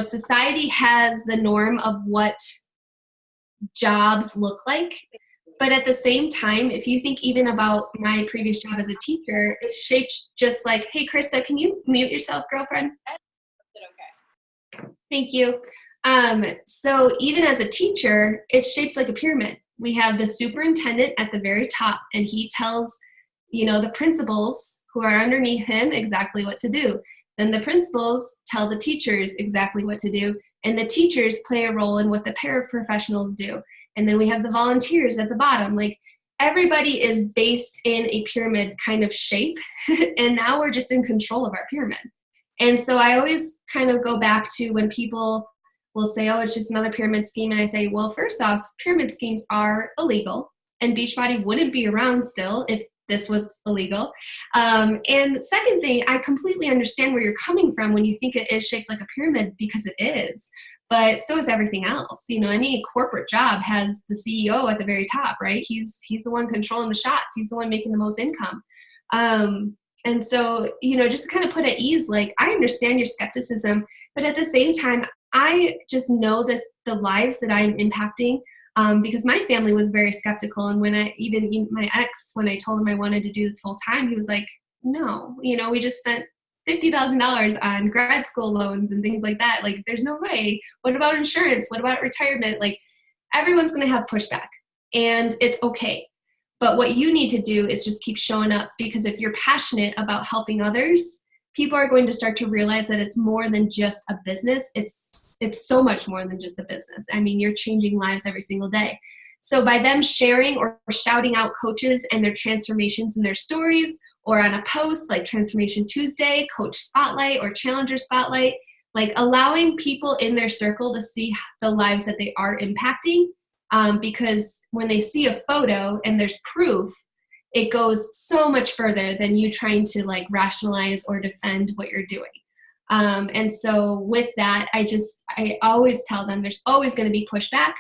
B: society has the norm of what jobs look like. But at the same time, if you think even about my previous job as a teacher, it's shaped just like, hey, Krista, can you mute yourself, girlfriend? Okay. Thank you. So even as a teacher, it's shaped like a pyramid. We have the superintendent at the very top, and he tells, the principals who are underneath him exactly what to do. Then the principals tell the teachers exactly what to do, and the teachers play a role in what the paraprofessionals do. And then we have the volunteers at the bottom. Like, everybody is based in a pyramid kind of shape, and now we're just in control of our pyramid. And so I always kind of go back to when people will say, oh, it's just another pyramid scheme. And I say, well, first off, pyramid schemes are illegal, and Beachbody wouldn't be around still if this was illegal. And second thing, I completely understand where you're coming from when you think it is shaped like a pyramid, because it is. But so is everything else. Any corporate job has the CEO at the very top, right? He's the one controlling the shots. He's the one making the most income. And so, just kind of put at ease, like, I understand your skepticism, but at the same time, I just know that the lives that I'm impacting, because my family was very skeptical. And when my ex, when I told him I wanted to do this full time, he was like, no, we just spent $50,000 on grad school loans and things like that. Like, there's no way. What about insurance? What about retirement? Like, everyone's going to have pushback, and it's okay. But what you need to do is just keep showing up, because if you're passionate about helping others, people are going to start to realize that it's more than just a business. It's so much more than just a business. I mean, you're changing lives every single day. So by them sharing or shouting out coaches and their transformations and their stories, or on a post like Transformation Tuesday, Coach Spotlight, or Challenger Spotlight, like allowing people in their circle to see the lives that they are impacting, because when they see a photo and there's proof, it goes so much further than you trying to like rationalize or defend what you're doing. And so with that, I always tell them there's always going to be pushback.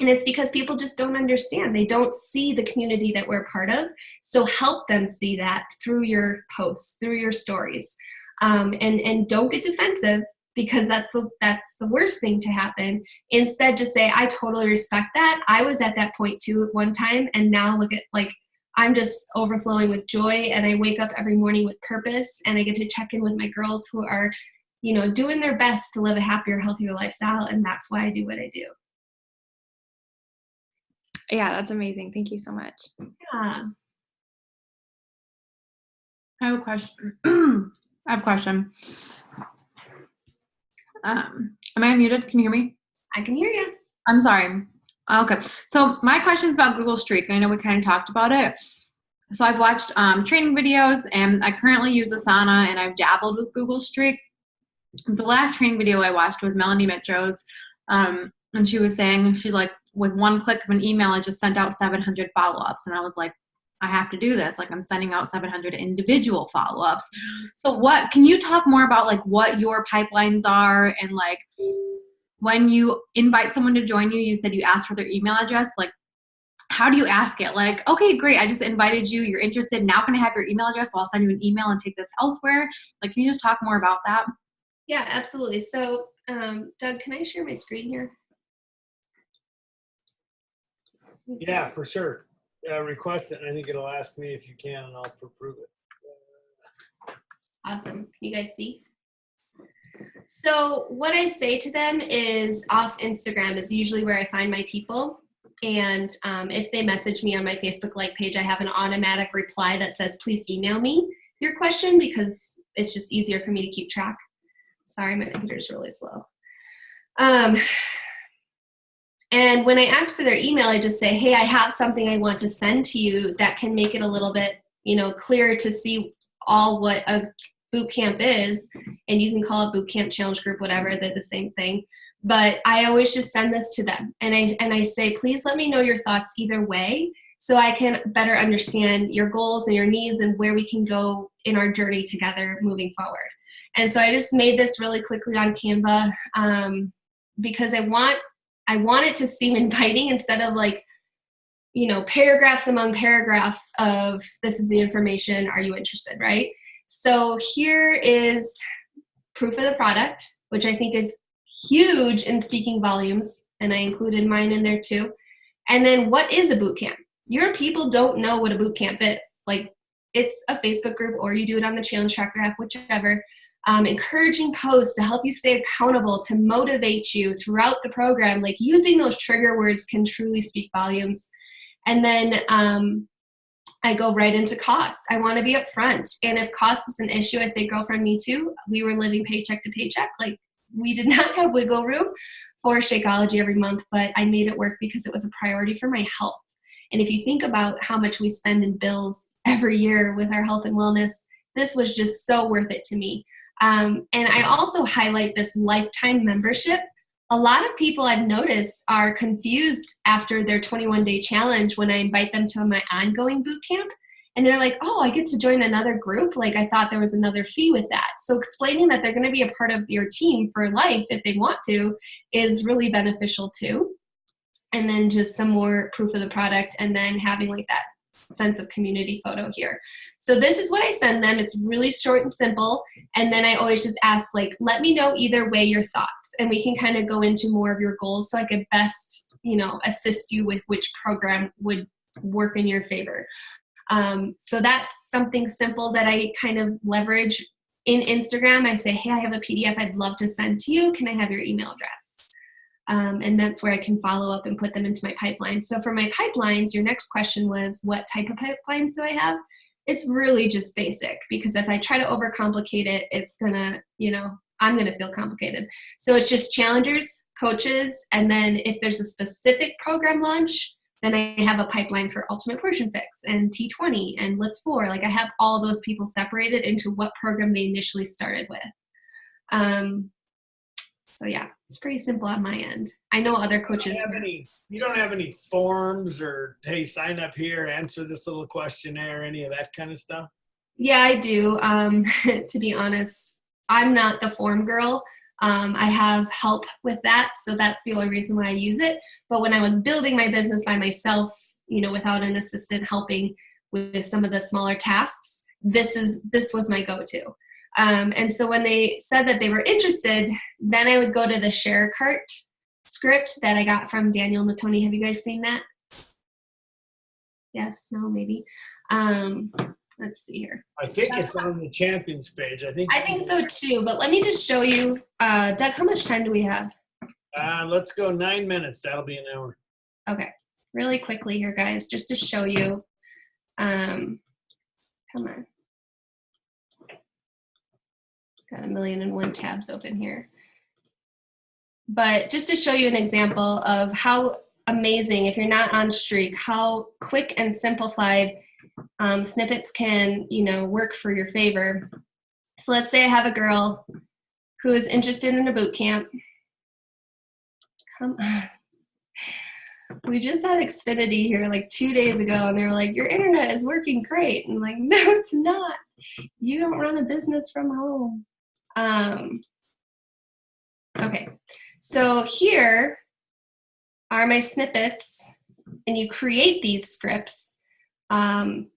B: And it's because people just don't understand. They don't see the community that we're part of. So help them see that through your posts, through your stories. And don't get defensive, because that's the worst thing to happen. Instead, just say, I totally respect that. I was at that point too at one time. And now look at, like, I'm just overflowing with joy, and I wake up every morning with purpose, and I get to check in with my girls who are, doing their best to live a happier, healthier lifestyle. And that's why I do what I do.
H: Yeah, that's amazing. Thank you so much.
B: Yeah.
I: I have a question. Am I unmuted? Can you hear me?
B: I can hear you.
I: I'm sorry. Okay. So my question is about Google Streak. And I know we kind of talked about it. So I've watched training videos, and I currently use Asana, and I've dabbled with Google Streak. The last training video I watched was Melanie Mitro's. And she was saying, she's like, with one click of an email, I just sent out 700 follow-ups. And I was like, I have to do this. Like, I'm sending out 700 individual follow-ups. So can you talk more about like what your pipelines are, and like when you invite someone to join you, you said you asked for their email address. Like, how do you ask it? Like, okay, great. I just invited you. You're interested. Now can I have your email address? So I'll send you an email and take this elsewhere. Like, can you just talk more about that?
B: Yeah, absolutely. So, Doug, can I share my screen here?
A: Yeah, for sure. Request it, and I think it'll ask me if you can, and I'll approve it.
B: Awesome. Can you guys see? So what I say to them is off Instagram is usually where I find my people. And if they message me on my Facebook like page, I have an automatic reply that says, please email me your question, because it's just easier for me to keep track. Sorry, my computer's really slow. And when I ask for their email, I just say, hey, I have something I want to send to you that can make it a little bit, clearer to see all what a boot camp is. And you can call it boot camp, challenge group, whatever, they're the same thing. But I always just send this to them. And I say, please let me know your thoughts either way, so I can better understand your goals and your needs and where we can go in our journey together moving forward. And so I just made this really quickly on Canva because I want it to seem inviting instead of like, paragraphs among paragraphs of this is the information, are you interested, right? So here is proof of the product, which I think is huge in speaking volumes, and I included mine in there too. And then what is a boot camp? Your people don't know what a boot camp is. Like, it's a Facebook group, or you do it on the Challenge Tracker app, whichever. Encouraging posts to help you stay accountable, to motivate you throughout the program. Like, using those trigger words can truly speak volumes. And then I go right into costs. I want to be upfront. And if cost is an issue, I say, girlfriend, me too. We were living paycheck to paycheck. Like, we did not have wiggle room for Shakeology every month, but I made it work because it was a priority for my health. And if you think about how much we spend in bills every year with our health and wellness, this was just so worth it to me. And I also highlight this lifetime membership. A lot of people I've noticed are confused after their 21-day challenge when I invite them to my ongoing boot camp. And they're like, oh, I get to join another group? Like, I thought there was another fee with that. So explaining that they're going to be a part of your team for life if they want to is really beneficial too. And then just some more proof of the product, and then having like that sense of community photo here. So this is what I send them. It's really short and simple. And then I always just ask, like, let me know either way your thoughts, and we can kind of go into more of your goals so I could best, assist you with which program would work in your favor. So that's something simple that I kind of leverage in Instagram. I say, hey, I have a PDF I'd love to send to you. Can I have your email address? And that's where I can follow up and put them into my pipeline. So for my pipelines, your next question was, what type of pipelines do I have? It's really just basic, because if I try to overcomplicate it, it's gonna, I'm gonna feel complicated. So it's just challengers, coaches, and then if there's a specific program launch, then I have a pipeline for Ultimate Portion Fix and T20 and Lift 4. Like, I have all those people separated into what program they initially started with. So yeah, it's pretty simple on my end. I know other coaches.
A: You don't have any forms or, hey, sign up here, answer this little questionnaire, any of that kind of stuff?
B: Yeah, I do. To be honest, I'm not the form girl. I have help with that, so that's the only reason why I use it. But when I was building my business by myself, without an assistant helping with some of the smaller tasks, this was my go-to. And so when they said that they were interested, then I would go to the share cart script that I got from Daniel Natoni. Have you guys seen that? Yes, no, maybe. Let's see here.
A: I think it's on the champions page. I think
B: so too, but let me just show you. Doug, how much time do we have?
A: Let's go 9 minutes. That'll be an hour.
B: Okay. Really quickly here, guys, just to show you. Come on. Got 1,000,001 tabs open here. But just to show you an example of how amazing, if you're not on Streak, how quick and simplified snippets can, work for your favor. So let's say I have a girl who is interested in a boot camp. Come on. We just had Xfinity here like 2 days ago, and they were like, your internet is working great. And I'm like, no, it's not. You don't run a business from home. Okay, so here are my snippets, and you create these scripts. And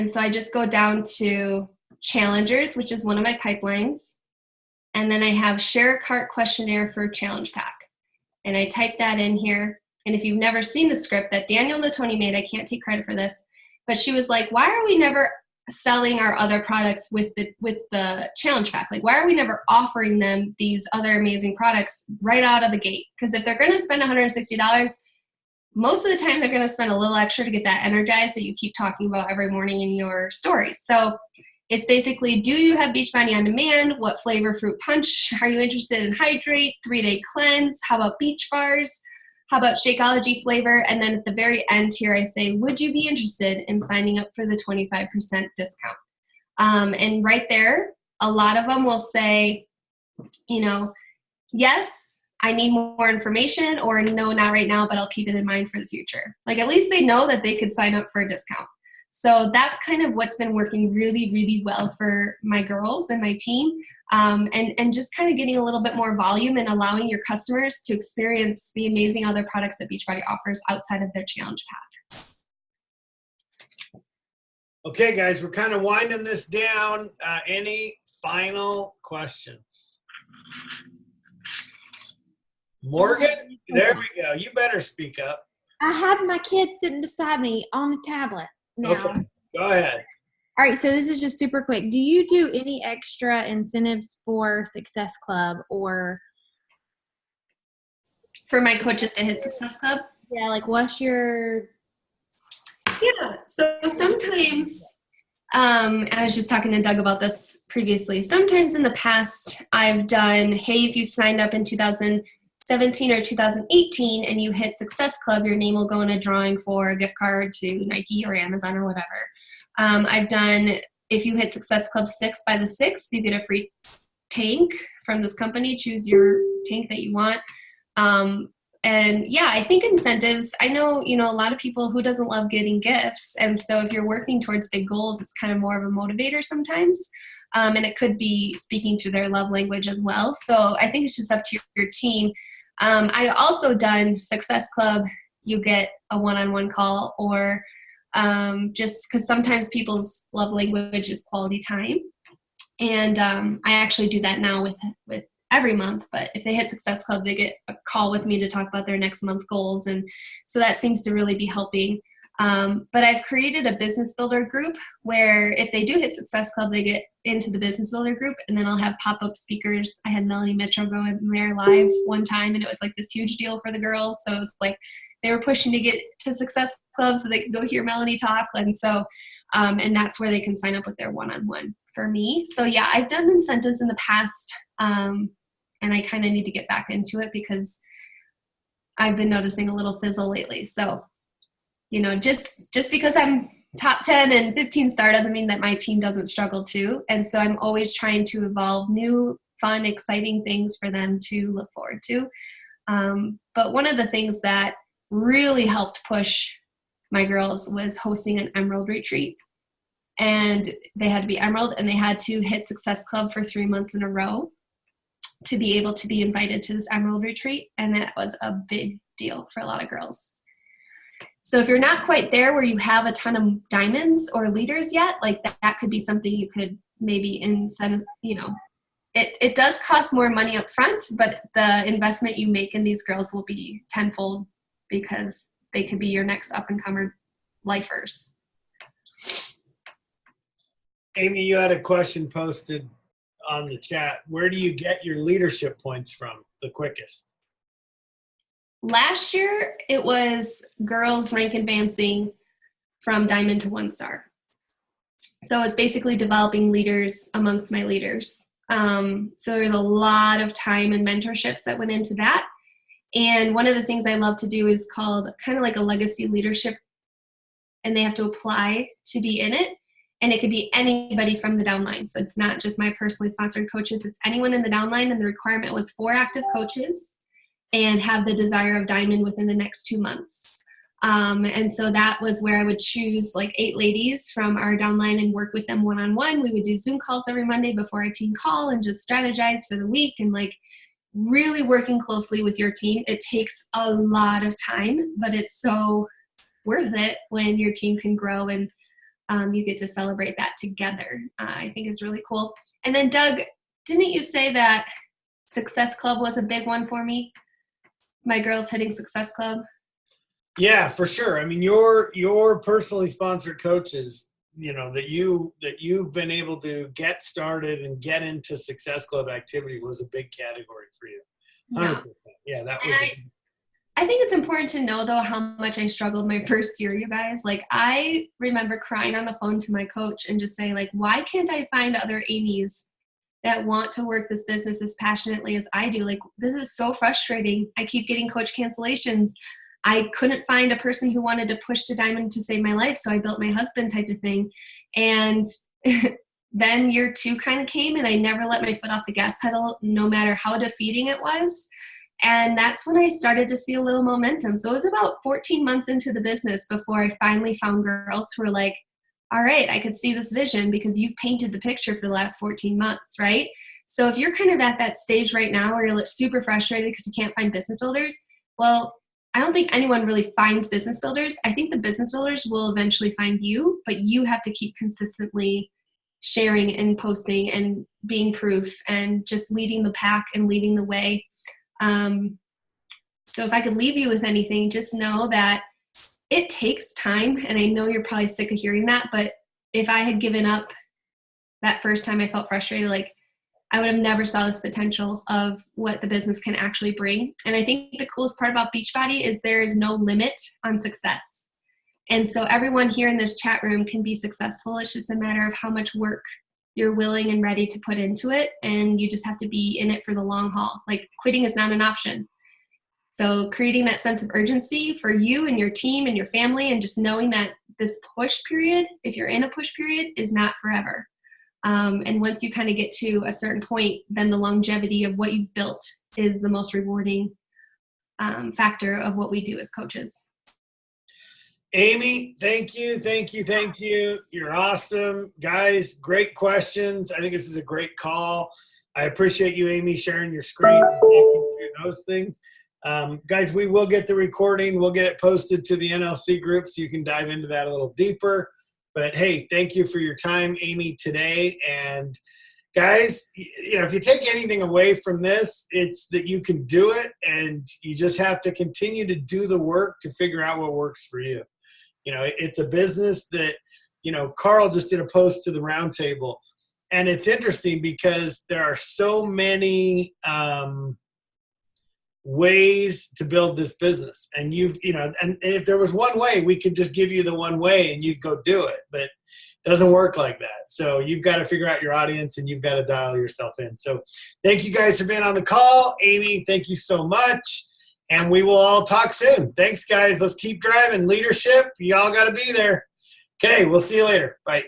B: so I just go down to challengers, which is one of my pipelines. And then I have share a cart questionnaire for challenge pack. And I type that in here. And if you've never seen the script that Daniel Natoni made, I can't take credit for this, but she was like, why are we never selling our other products with the challenge pack? Like, why are we never offering them these other amazing products right out of the gate? Because if they're going to spend $160, most of the time they're going to spend a little extra to get that energized that you keep talking about every morning in your stories. So it's basically, do you have Beachbody on demand? What flavor fruit punch are you interested in? Hydrate, 3-day cleanse. How about beach bars? How about Shakeology flavor? And then at the very end here, I say, would you be interested in signing up for the 25% discount? And right there, a lot of them will say, yes, I need more information, or no, not right now, but I'll keep it in mind for the future. Like, at least they know that they could sign up for a discount. So that's kind of what's been working really, really well for my girls and my team. And just kind of getting a little bit more volume and allowing your customers to experience the amazing other products that Beachbody offers outside of their challenge pack.
A: Okay, guys, we're kind of winding this down. Any final questions? Morgan, there we go. You better speak up.
J: I have my kid sitting beside me on the tablet now.
A: Okay, go ahead.
J: All right, so this is just super quick. Do you do any extra incentives for Success Club, or
B: for my coaches to hit Success Club?
J: Yeah, like what's your...
B: Yeah, so sometimes, I was just talking to Doug about this previously. Sometimes in the past, I've done, hey, if you signed up in 2017 or 2018 and you hit Success Club, your name will go in a drawing for a gift card to Nike or Amazon or whatever. I've done, if you hit Success Club 6 by the 6th, you get a free tank from this company. Choose your tank that you want. And yeah, I think incentives, I know, a lot of people who doesn't love getting gifts. And so if you're working towards big goals, it's kind of more of a motivator sometimes. And it could be speaking to their love language as well. So I think it's just up to your team. I also done Success Club, you get a one-on-one call, or just because sometimes people's love language is quality time. And I actually do that now with every month, but if they hit Success Club, they get a call with me to talk about their next month goals. And so that seems to really be helping. But I've created a business builder group where if they do hit Success Club, they get into the business builder group, and then I'll have pop-up speakers. I had Melanie Mitchell go in there live one time, and it was like this huge deal for the girls. So it was like they were pushing to get to Success Club so they could go hear Melanie talk. And so, and that's where they can sign up with their one-on-one for me. So yeah, I've done incentives in the past, and I kind of need to get back into it because I've been noticing a little fizzle lately. So, just because I'm top 10 and 15 star doesn't mean that my team doesn't struggle too. And so I'm always trying to evolve new, fun, exciting things for them to look forward to. But one of the things that really helped push my girls was hosting an Emerald retreat. And they had to be Emerald, and they had to hit Success Club for 3 months in a row to be able to be invited to this Emerald retreat. And that was a big deal for a lot of girls. So if you're not quite there where you have a ton of diamonds or leaders yet, like that could be something you could maybe incentive, it does cost more money up front, but the investment you make in these girls will be tenfold because they could be your next up and comer lifers.
A: Amy, you had a question posted on the chat. Where do you get your leadership points from the quickest?
B: Last year, it was girls rank advancing from diamond to 1 star. So it's basically developing leaders amongst my leaders. So there's a lot of time and mentorships that went into that. And one of the things I love to do is called kind of like a legacy leadership, and they have to apply to be in it. And it could be anybody from the downline. So it's not just my personally sponsored coaches, it's anyone in the downline. And the requirement was 4 active coaches and have the desire of diamond within the next 2 months. And so that was where I would choose like 8 ladies from our downline and work with them one-on-one. We would do Zoom calls every Monday before our team call and just strategize for the week, and like really working closely with your team. It takes a lot of time, but it's so worth it when your team can grow and you get to celebrate that together. I think is really cool. And then Doug, didn't you say that Success Club was a big one for me? My girls hitting Success Club.
A: Yeah, for sure. I mean, your personally sponsored coaches, that you've been able to get started and get into Success Club activity was a big category for you. 100%. Yeah, that was.
B: I think it's important to know, though, how much I struggled my first year, you guys. Like, I remember crying on the phone to my coach and just saying, like, why can't I find other Amy's that want to work this business as passionately as I do? Like, this is so frustrating. I keep getting coach cancellations. I couldn't find a person who wanted to push to diamond to save my life, so I built my husband type of thing. And then year 2 kind of came, and I never let my foot off the gas pedal, no matter how defeating it was. And that's when I started to see a little momentum. So it was about 14 months into the business before I finally found girls who were like, all right, I could see this vision because you've painted the picture for the last 14 months, right? So if you're kind of at that stage right now where you're super frustrated because you can't find business builders, well, I don't think anyone really finds business builders. I think the business builders will eventually find you, but you have to keep consistently sharing and posting and being proof and just leading the pack and leading the way. So if I could leave you with anything, just know that it takes time. And I know you're probably sick of hearing that, but if I had given up that first time I felt frustrated, like, I would have never saw this potential of what the business can actually bring. And I think the coolest part about Beachbody is there is no limit on success. And so everyone here in this chat room can be successful. It's just a matter of how much work you're willing and ready to put into it. And you just have to be in it for the long haul. Like, quitting is not an option. So creating that sense of urgency for you and your team and your family, and just knowing that this push period, if you're in a push period, is not forever. And once you kind of get to a certain point, then the longevity of what you've built is the most rewarding factor of what we do as coaches.
A: Amy, thank you. You're awesome. Guys, great questions. I think this is a great call. I appreciate you, Amy, sharing your screen and walking through those things. Guys, we will get the recording. We'll get it posted to the NLC group so you can dive into that a little deeper. But hey, thank you for your time, Amy, today. And guys, if you take anything away from this, it's that you can do it, and you just have to continue to do the work to figure out what works for you. It's a business that, Carl just did a post to the roundtable, and it's interesting because there are so many ways to build this business, and and if there was one way, we could just give you the one way and you'd go do it, but it doesn't work like that. So you've got to figure out your audience, and you've got to dial yourself in. So thank you guys for being on the call. Amy, thank you so much, and we will all talk soon. Thanks, guys. Let's keep driving leadership. Y'all got to be there. Okay, we'll see you later. Bye.